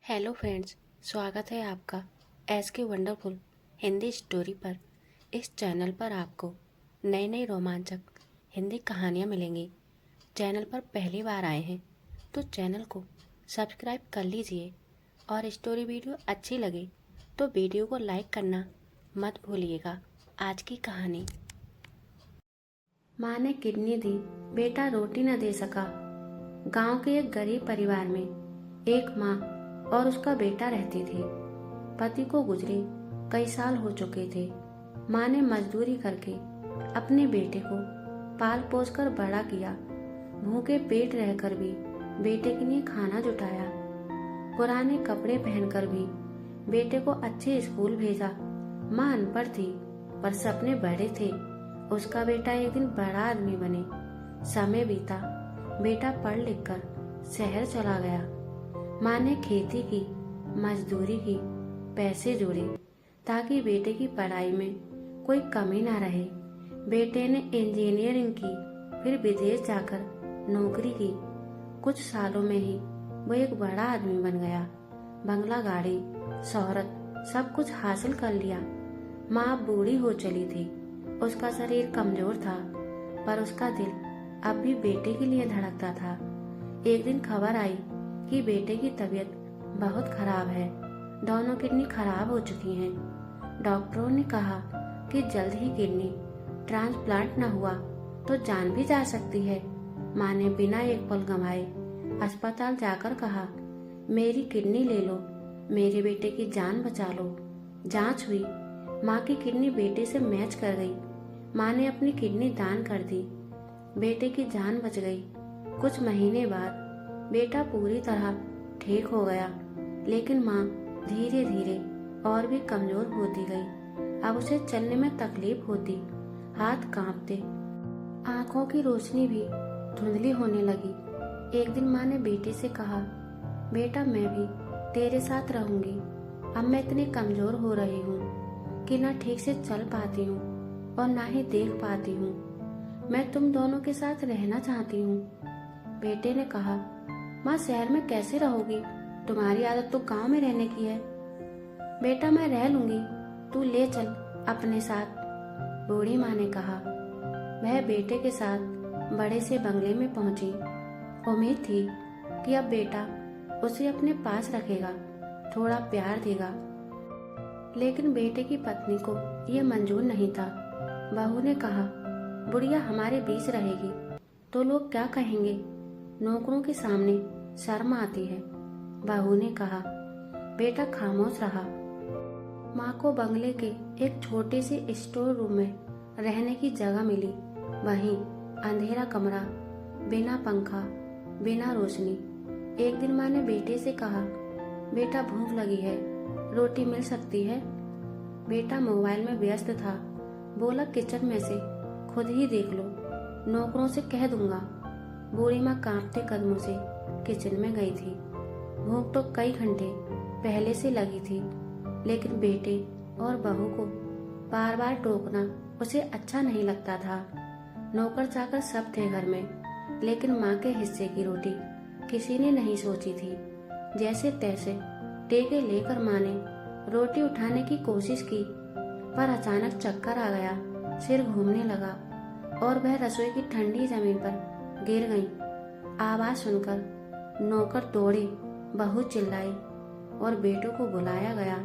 Hello friends, स्वागत है आपका एस के वंडरफुल हिंदी स्टोरी पर। इस चैनल पर आपको नई नई रोमांचक हिंदी कहानियाँ मिलेंगी। चैनल पर पहली बार आए हैं तो चैनल को सब्सक्राइब कर लीजिए और स्टोरी वीडियो अच्छी लगे तो वीडियो को लाइक करना मत भूलिएगा। आज की कहानी। माँ ने किडनी दी, बेटा रोटी न दे सका। गांव के एक गरीब परिवार में एक माँ और उसका बेटा रहती थी। पति को गुजरे कई साल हो चुके थे। माँ ने मजदूरी करके अपने बेटे को पाल पोस कर बड़ा किया। भूखे पेट रहकर भी बेटे के लिए खाना जुटाया। पुराने कपड़े पहनकर भी बेटे को अच्छे स्कूल भेजा। माँ अनपढ़ थी पर सपने बड़े थे। उसका बेटा एक दिन बड़ा आदमी बने। समय बीता, बेटा पढ़ लिख कर शहर चला गया। माँ ने खेती की, मजदूरी की, पैसे जोड़े ताकि बेटे की पढ़ाई में कोई कमी ना रहे। बेटे ने इंजीनियरिंग की, फिर विदेश जाकर नौकरी की। कुछ सालों में ही वो एक बड़ा आदमी बन गया। बंगला, गाड़ी, शोहरत सब कुछ हासिल कर लिया। माँ बूढ़ी हो चली थी। उसका शरीर कमजोर था पर उसका दिल अब भी बेटे के लिए धड़कता था। एक दिन खबर आई कि बेटे की तबीयत बहुत खराब है। दोनों किडनी खराब हो चुकी हैं। डॉक्टरों ने कहा कि जल्द ही किडनी ट्रांसप्लांट न हुआ तो जान भी जा सकती है। माँ ने बिना एक पल गंवाए अस्पताल जाकर कहा, मेरी किडनी ले लो, मेरे बेटे की जान बचा लो। जांच हुई, माँ की किडनी बेटे से मैच कर गई। माँ ने अपनी किडनी दान कर दी। बेटे की जान बच गई। कुछ महीने बाद बेटा पूरी तरह ठीक हो गया, लेकिन माँ धीरे धीरे और भी कमजोर होती गई। अब उसे चलने में तकलीफ होती, हाथ कांपते, आंखों की रोशनी भी धुंधली होने लगी। एक दिन माँ ने बेटे से कहा, बेटा मैं भी तेरे साथ रहूंगी। अब मैं इतनी कमजोर हो रही हूँ कि ना ठीक से चल पाती हूँ और ना ही देख पाती हूँ। मैं तुम दोनों के साथ रहना चाहती हूँ। बेटे ने कहा, माँ शहर में कैसे रहोगी? तुम्हारी आदत तो गांव में रहने की है। बेटा मैं रह लूंगी, तू ले चल अपने साथ। बूढ़ी माँ ने कहा। वह बेटे के साथ बड़े से बंगले में पहुंची। उम्मीद थी कि अब बेटा उसे अपने पास रखेगा, थोड़ा प्यार देगा, लेकिन बेटे की पत्नी को यह मंजूर नहीं था। बहू ने कहा, बुढ़िया हमारे बीच रहेगी तो लोग क्या कहेंगे? नौकरों के सामने शर्म आती है। बहू ने कहा। बेटा खामोश रहा। माँ को बंगले के एक छोटे से स्टोर रूम में रहने की जगह मिली। वहीं अंधेरा कमरा, बिना पंखा, बिना रोशनी। एक दिन माँ ने बेटे से कहा, बेटा भूख लगी है, रोटी मिल सकती है? बेटा मोबाइल में व्यस्त था। बोला, किचन में से खुद ही देख लो, नौकरों से कह दूंगा। बूढ़ी माँ कांपते कदमों से किचन में गई थी। भूख तो कई घंटे पहले से लगी थी, लेकिन बेटे और बहू को बार बार टोकना उसे अच्छा नहीं लगता था। नौकर चाकर सब थे घर में, लेकिन माँ के हिस्से की रोटी किसी ने नहीं सोची थी। जैसे तैसे टेके लेकर माँ ने रोटी उठाने की कोशिश की, पर अचानक चक्कर आ गया, सिर घूमने लगा और वह रसोई की ठंडी जमीन पर गिर गई। आवाज सुनकर नौकर दौड़े, बहू चिल्लाई और बेटों को बुलाया गया।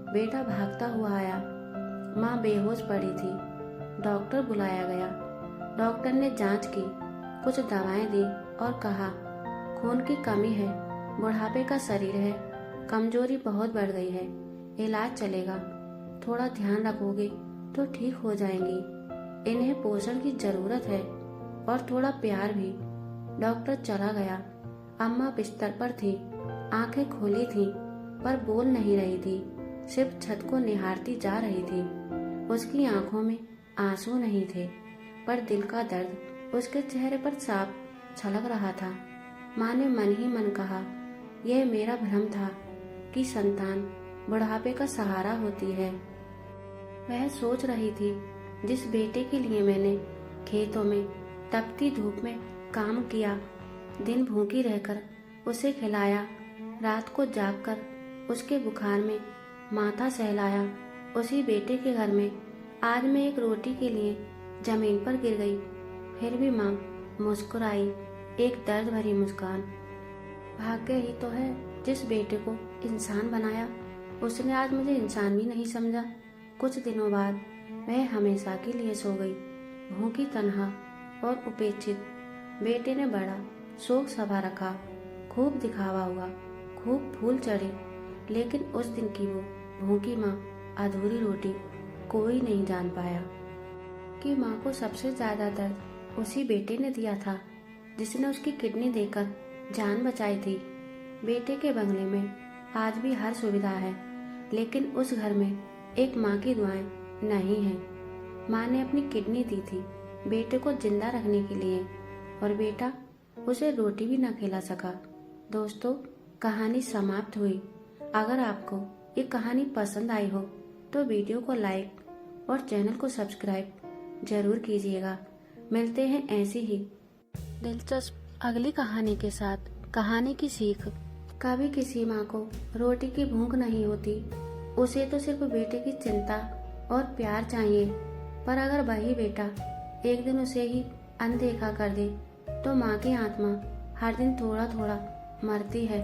बेटा भागता हुआ आया। माँ बेहोश पड़ी थी। डॉक्टर बुलाया गया। डॉक्टर ने जांच की, कुछ दवाएं दी और कहा, खून की कमी है, बुढ़ापे का शरीर है, कमजोरी बहुत बढ़ गई है, इलाज चलेगा, थोड़ा ध्यान रखोगे तो ठीक हो जाएंगी। इन्हें पोषण की जरूरत है और थोड़ा प्यार भी। डॉक्टर चला गया। अम्मा बिस्तर पर थी, आंखें खोली थी पर बोल नहीं रही थी, सिर्फ छत को निहारती जा रही थी। उसकी आंखों में आंसू नहीं थे, पर दिल का दर्द उसके चेहरे पर साफ छलक रहा था। माँ ने मन ही मन कहा, यह मेरा भ्रम था कि संतान बुढ़ापे का सहारा होती है। वह सोच रही थी, जिस बेटे के लिए मैंने खेतों में तपती धूप में काम किया, दिन भूखी रहकर उसे खिलाया, रात को जागकर उसके बुखार में माथा सहलाया। उसी बेटे के घर में आज मैं एक रोटी के लिए जमीन पर गिर गई, फिर भी माँ मुस्कुराई, एक दर्द भरी मुस्कान। भाग्य ही तो है जिस बेटे को इंसान बनाया, उसने आज मुझे इंसान भी नहीं समझा। कुछ दिनों बाद वह हमेशा के लिए सो गई, भूखी, तन्हा और उपेक्षित। बेटे ने बड़ा शोक सभा रखा, खूब दिखावा हुआ, खूब फूल चढ़े, लेकिन उस दिन की वो भूखी माँ, अधूरी रोटी कोई नहीं जान पाया कि माँ को सबसे ज्यादा दर्द उसी बेटे ने दिया था जिसने उसकी किडनी देकर जान बचाई थी। बेटे के बंगले में आज भी हर सुविधा है, लेकिन उस घर में एक माँ की दुआएं नहीं है। माँ ने अपनी किडनी दी थी बेटे को जिंदा रखने के लिए, और बेटा उसे रोटी भी न खिला सका। दोस्तों, कहानी समाप्त हुई। अगर आपको ये कहानी पसंद आई हो तो वीडियो को लाइक और चैनल को सब्सक्राइब जरूर कीजिएगा। मिलते हैं ऐसी ही दिलचस्प अगली कहानी के साथ। कहानी की सीख। कभी किसी माँ को रोटी की भूख नहीं होती, उसे तो सिर्फ बेटे की चिंता और प्यार चाहिए। पर अगर वही बेटा एक दिन उसे ही अनदेखा कर दे तो माँ की आत्मा हर दिन थोड़ा थोड़ा मरती है।